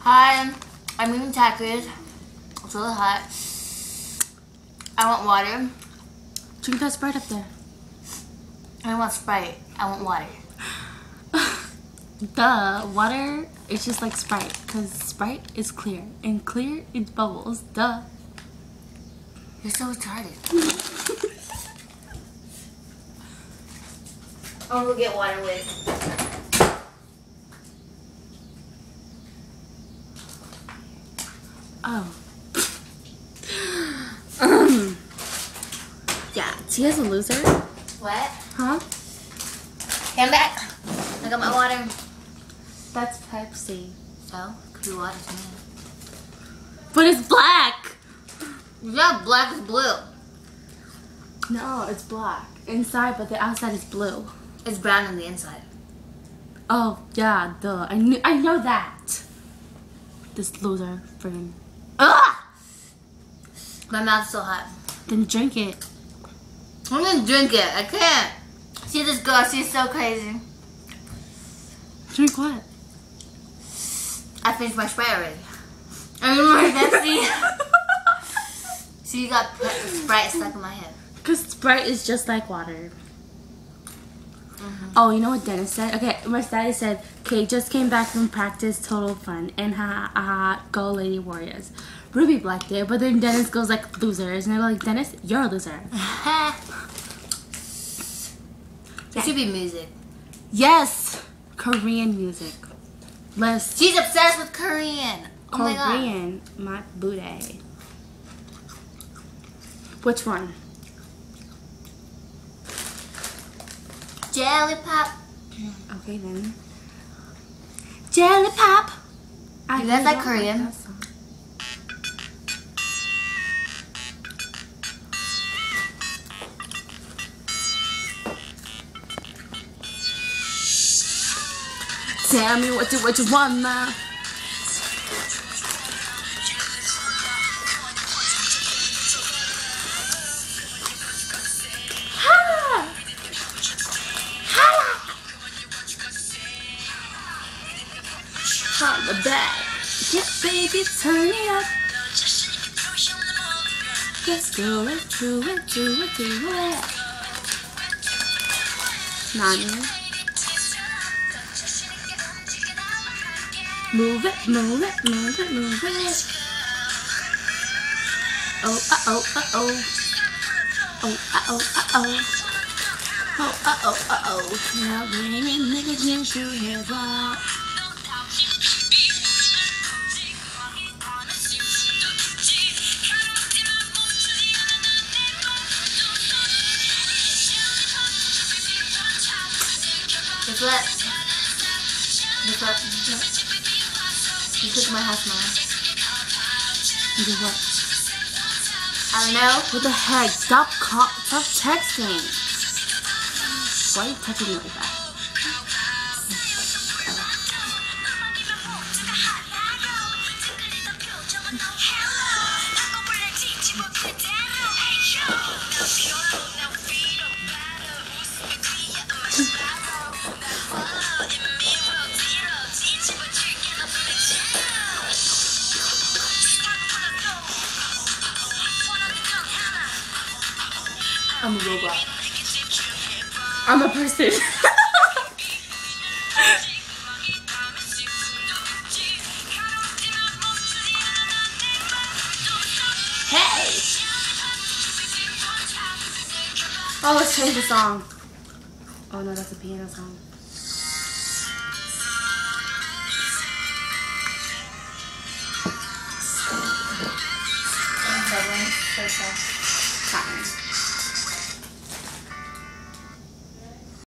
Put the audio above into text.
Hi, I'm eating takis. It's really hot. I want water. Drink that Sprite up there. I don't want Sprite. I want water. Duh. Water is just like Sprite. Because Sprite is clear. And clear is bubbles. Duh. You're so retarded. I'm gonna get water with. Oh. Yeah, Tia's a loser. What? Huh? Come back. I got my water. That's Pepsi. So, could be water to me. But it's black! Yeah, black is blue. No, it's black. Inside, but the outside is blue. It's brown on the inside. Oh, yeah, duh. I know that. This loser friggin'. Ugh! My mouth's so hot. Then drink it. I'm gonna drink it. I can't. See this girl, she's so crazy. Drink what? I finished my Sprite already. I mean my Pepsi. See, you got Sprite stuck in my head. Because Sprite is just like water. Oh, you know what Dennis said? Okay, my daddy said, okay, just came back from practice, total fun. And ha, go Lady Warriors. Ruby blacked it, but then Dennis goes like losers. And I go like, Dennis, you're a loser. It should be music. Yes! Korean music. Let's She's obsessed with Korean. Oh my god. Korean, my booty. Which one? Jelly pop. Okay then. Jelly pop. You guys like Korean? that song. Tell me what you want now. Holla back. Yeah, baby, turn it up. Let's do it, do it, do it, do it. Nani? Move it, move it, move it, move it. Oh, oh, oh. Oh, oh, oh. Oh, oh. Now, baby, niggas need to hear what. Guess what? You took my house, Mama. You do what? I don't know. What the heck? Stop texting. Why are you touching me like that? I'm a robot. I'm a person. Hey! Oh, let's change the song. Oh no, that's a piano song. Cotton.